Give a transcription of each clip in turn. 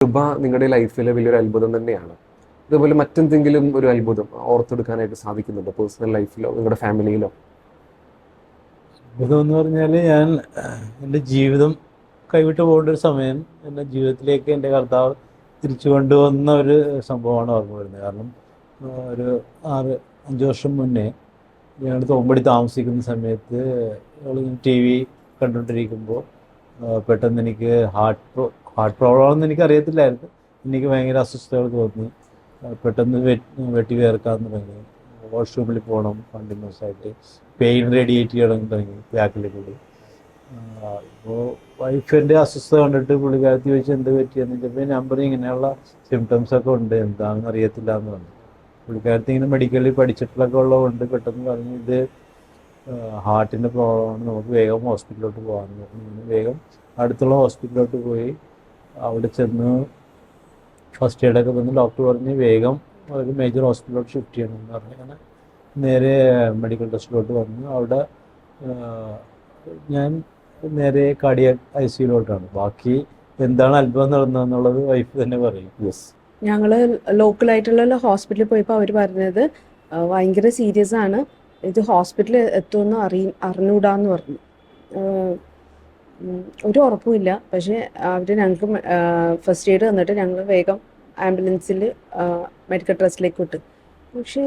കൃപ നിങ്ങളുടെ ലൈഫിലെ വലിയൊരു അത്ഭുതം തന്നെയാണ്. ഇതുപോലെ മറ്റെന്തെങ്കിലും ഒരു അത്ഭുതം ഓർത്തെടുക്കാനായിട്ട് സാധിക്കുന്നുണ്ടോ പേഴ്സണൽ ലൈഫിലോ നിങ്ങളുടെ ഫാമിലിയിലോ? ഇതെന്ന് പറഞ്ഞാൽ ഞാൻ എൻ്റെ ജീവിതം കൈവിട്ട് പോകേണ്ട ഒരു സമയം എൻ്റെ ജീവിതത്തിലേക്ക് എൻ്റെ കർത്താവ് തിരിച്ചു കൊണ്ടുവന്ന ഒരു സംഭവമാണ് ഓർമ്മ വരുന്നത്. കാരണം ഒരു 5 വർഷം മുന്നേ ഞങ്ങൾ തോമ്പടി താമസിക്കുന്ന സമയത്ത് ടി വി കണ്ടുകൊണ്ടിരിക്കുമ്പോൾ പെട്ടെന്ന് എനിക്ക് ഹാർട്ട് പ്രോബ്ലം ആണെന്ന് എനിക്ക് അറിയത്തില്ലായിരുന്നു. എനിക്ക് ഭയങ്കര അസ്വസ്ഥതകൾ തോന്നി. പെട്ടെന്ന് വെട്ടി വേർക്കാൻ തുടങ്ങി. വാഷ്റൂമിൽ പോകണം കണ്ടിന്യൂസ് ആയിട്ട്. പെയിൻ റേഡിയേറ്റ് ചെയ്യണം തുടങ്ങി ബാക്കിൽ കൂടി. ഇപ്പോൾ വൈഫിൻ്റെ അസ്വസ്ഥത കണ്ടിട്ട് പുള്ളിക്കാരത്തി ചോദിച്ചാൽ എന്ത് പറ്റിയെന്ന് ചോദിച്ചപ്പോൾ ഞാൻ പറഞ്ഞു ഇങ്ങനെയുള്ള സിംറ്റംസ് ഒക്കെ ഉണ്ട്, എന്താണെന്ന് അറിയത്തില്ല എന്ന് പറഞ്ഞു. പുള്ളിക്കാരത്തി ഇങ്ങനെ മെഡിക്കലിൽ പഠിച്ചിട്ടുള്ളൊക്കെ ഉള്ളതുകൊണ്ട് പെട്ടെന്ന് പറഞ്ഞു ഇത് ഹാർട്ടിൻ്റെ പ്രോബ്ലമാണ്, നമുക്ക് വേഗം ഹോസ്പിറ്റലിലോട്ട് പോകാമെന്ന് പറഞ്ഞു. വേഗം അടുത്തുള്ള ഹോസ്പിറ്റലിലോട്ട് പോയി. അവിടെ ചെന്ന് ഫസ്റ്റ് എയ്ഡൊക്കെ തന്ന് ഡോക്ടർ പറഞ്ഞ് വേഗം ഒരു മേജർ ഹോസ്പിറ്റലിലോട്ട് ഷിഫ്റ്റ് ചെയ്യണമെന്ന് പറഞ്ഞു. അങ്ങനെ നേരെ മെഡിക്കൽ ടെസ്റ്റിലോട്ട് വന്നു. അവിടെ ഞാൻ നേരെ കാർഡിയാക് ICUലോട്ടാണ്. ബാക്കി എന്താണ് അത്ഭുതം നടന്നതെന്നുള്ളത് വൈഫ് തന്നെ പറയും. യെസ്. ഞങ്ങൾ ലോക്കലായിട്ടുള്ള ഹോസ്പിറ്റലിൽ പോയപ്പോൾ അവർ പറഞ്ഞത് ഭയങ്കര സീരിയസ് ആണ്, ഇത് ഹോസ്പിറ്റലിൽ എത്തുമെന്ന് അറിഞ്ഞൂടാന്ന് പറഞ്ഞു. ഒരു ഉറപ്പുമില്ല. പക്ഷേ അവർ ഞങ്ങൾക്ക് ഫസ്റ്റ് എയ്ഡ് തന്നിട്ട് ഞങ്ങൾ വേഗം ആംബുലൻസിൽ മെഡിക്കൽ ട്രസ്റ്റിലേക്ക് വിട്ടു. പക്ഷേ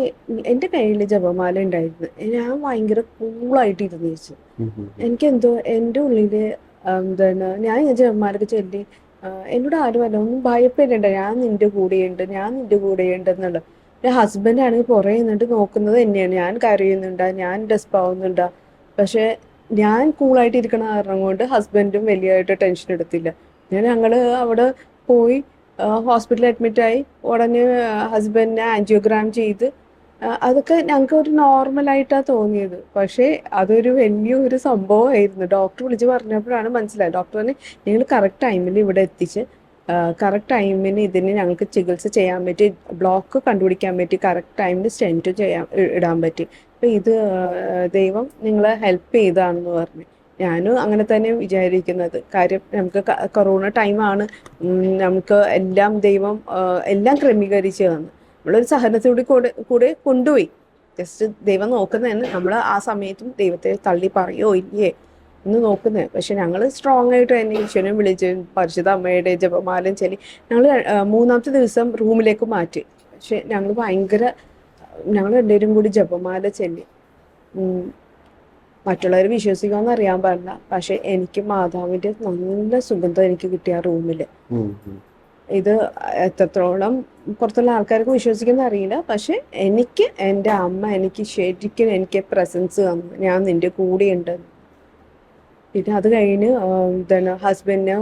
എൻ്റെ കയ്യിൽ ജപമാല ഉണ്ടായിരുന്നു. ഞാൻ ഭയങ്കര കൂളായിട്ട് ഇരുന്ന് വെച്ചു. എനിക്കെന്തോ എൻ്റെ ഉള്ളിൽ എന്താണ്, ഞാൻ ജപമാലൊക്കെ ചൊല്ലി എന്നോട് ആരുമല്ല ഒന്നും ഭയപ്പെടേണ്ട, ഞാൻ നിൻ്റെ കൂടെയുണ്ട്, ഞാൻ നിൻ്റെ കൂടെയുണ്ട് എന്നുള്ള. എൻ്റെ ഹസ്ബൻഡ് ആണെങ്കിൽ പുറകെ നിന്നിട്ട് നോക്കുന്നത് തന്നെയാണ്, ഞാൻ കരയുന്നുണ്ടാ, ഞാൻ ഡെസ്പാവുന്നുണ്ടാ. പക്ഷേ ഞാൻ കൂളായിട്ട് ഇരിക്കണ കാരണം കൊണ്ട് ഹസ്ബൻഡും വലിയതായിട്ട് ടെൻഷൻ എടുത്തില്ല. ഞങ്ങൾ അവിടെ പോയി ഹോസ്പിറ്റലിൽ അഡ്മിറ്റായി. ഉടനെ ഹസ്ബൻഡിനെ ആൻജിയോഗ്രാം ചെയ്ത് അതൊക്കെ ഞങ്ങൾക്ക് ഒരു നോർമലായിട്ടാണ് തോന്നിയത്. പക്ഷേ അതൊരു വലിയൊരു സംഭവമായിരുന്നു. ഡോക്ടർ വിളിച്ച് പറഞ്ഞപ്പോഴാണ് മനസ്സിലായത്. ഡോക്ടർ പറഞ്ഞ് നിങ്ങൾ കറക്റ്റ് ടൈമിൽ ഇവിടെ എത്തിച്ച് കറക്റ്റ് ടൈമിന് ഇതിന് ഞങ്ങൾക്ക് ചികിത്സ ചെയ്യാൻ പറ്റി, ബ്ലോക്ക് കണ്ടുപിടിക്കാൻ പറ്റി, കറക്റ്റ് ടൈമിൽ സ്റ്റെൻറ്റ് ഇടാൻ പറ്റി. അപ്പോൾ ഇത് ദൈവം നിങ്ങളെ ഹെൽപ്പ് ചെയ്താണെന്ന് പറഞ്ഞു. ഞാനും അങ്ങനെ തന്നെ വിചാരിക്കുന്നത്. കാര്യം നമുക്ക് കൊറോണ ടൈമാണ്, നമുക്ക് എല്ലാം ദൈവം എല്ലാം ക്രമീകരിച്ച് തന്നു. നമ്മളൊരു സഹനത്തോടെ കൂടെ കൊണ്ടുപോയി. ജസ്റ്റ് ദൈവം നോക്കുന്നതന്നെ നമ്മൾ ആ സമയത്തും ദൈവത്തെ തള്ളി പറയോ ഇല്ലേ എന്ന് നോക്കുന്നത്. പക്ഷെ ഞങ്ങൾ സ്ട്രോങ് ആയിട്ട് തന്നെ ഈശ്വരനെ വിളിച്ച് പരിശുദ്ധ അമ്മയുടെ ജപമാലയും ചൊല്ലി ഞങ്ങൾ 3-ാമത്തെ ദിവസം റൂമിലേക്ക് മാറ്റി. പക്ഷെ ഞങ്ങൾ രണ്ടുപേരും കൂടി ജപമാല ചൊല്ലി. മറ്റുള്ളവർ വിശ്വസിക്കാമെന്ന് അറിയാൻ പാടില്ല, പക്ഷെ എനിക്ക് മാതാവിൻ്റെ നല്ല സുഗന്ധം എനിക്ക് കിട്ടിയ റൂമിൽ. ഇത് എത്രത്തോളം പുറത്തുള്ള ആൾക്കാർക്ക് വിശ്വസിക്കുന്ന അറിയില്ല, പക്ഷെ എനിക്ക് എൻ്റെ അമ്മ എനിക്ക് ശരിക്കും എനിക്ക് പ്രസൻസ് തന്നു, ഞാൻ നിൻ്റെ കൂടെ ഉണ്ടെന്ന്. പിന്നെ അത് കഴിഞ്ഞ് എന്താണ് ഹസ്ബൻഡിന്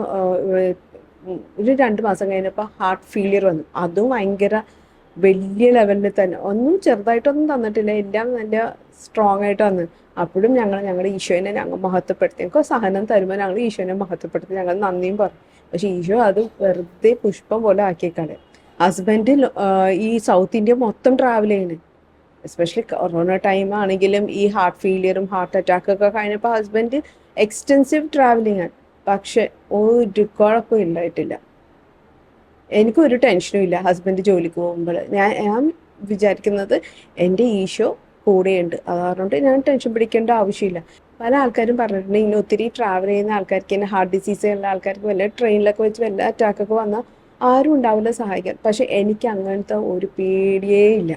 ഒരു 2 മാസം കഴിഞ്ഞപ്പോൾ ഹാർട്ട് ഫെയിലിയർ വന്നു. അതും ഭയങ്കര വലിയ ലെവലിൽ തന്നെ, ഒന്നും ചെറുതായിട്ടൊന്നും തന്നിട്ടില്ല, എല്ലാം നല്ല സ്ട്രോങ് ആയിട്ട് വന്നു. അപ്പോഴും ഞങ്ങളുടെ ഈശോനെ ഞങ്ങൾ മഹത്വപ്പെടുത്തി. ഞങ്ങൾക്ക് സഹനം തരുമ്പോൾ ഞങ്ങൾ ഈശോനെ മഹത്വപ്പെടുത്തി, ഞങ്ങൾ നന്ദിയും പറഞ്ഞു. പക്ഷെ ഈശോ അത് വെറുതെ പുഷ്പം പോലെ ആക്കിയേക്കാണ്. ഹസ്ബൻഡ് ഈ സൗത്ത് ഇന്ത്യ മൊത്തം ട്രാവൽ ചെയ്യുന്നത്, എസ്പെഷ്യലി കൊറോണ ടൈം ആണെങ്കിലും ഈ ഹാർട്ട് ഫെയിലിയറും ഹാർട്ട് അറ്റാക്കൊക്കെ കഴിഞ്ഞപ്പോൾ ഹസ്ബൻഡ് എക്സ്റ്റെൻസീവ് ട്രാവലിംഗ് ആണ്. പക്ഷെ ഒരു കുഴപ്പം ഉണ്ടായിട്ടില്ല. എനിക്കൊരു ടെൻഷനും ഇല്ല ഹസ്ബൻഡ് ജോലിക്ക് പോകുമ്പോൾ. ഞാൻ വിചാരിക്കുന്നത് എൻ്റെ ഈശോ കൂടെയുണ്ട്, അതുകൊണ്ട് ഞാൻ ടെൻഷൻ പിടിക്കേണ്ട ആവശ്യമില്ല. പല ആൾക്കാരും പറഞ്ഞിട്ടുണ്ട് ഇനി ഒത്തിരി ട്രാവൽ ചെയ്യുന്ന ആൾക്കാർക്ക് തന്നെ ഹാർട്ട് ഡിസീസ് ഉള്ള ആൾക്കാർക്ക് വല്ല ട്രെയിനിലൊക്കെ വെച്ച് വല്ല അറ്റാക്കൊക്കെ വന്നാൽ ആരും ഉണ്ടാവില്ല സഹായിക്കാൻ. പക്ഷെ എനിക്ക് അങ്ങനത്തെ ഒരു പേടിയേ ഇല്ല.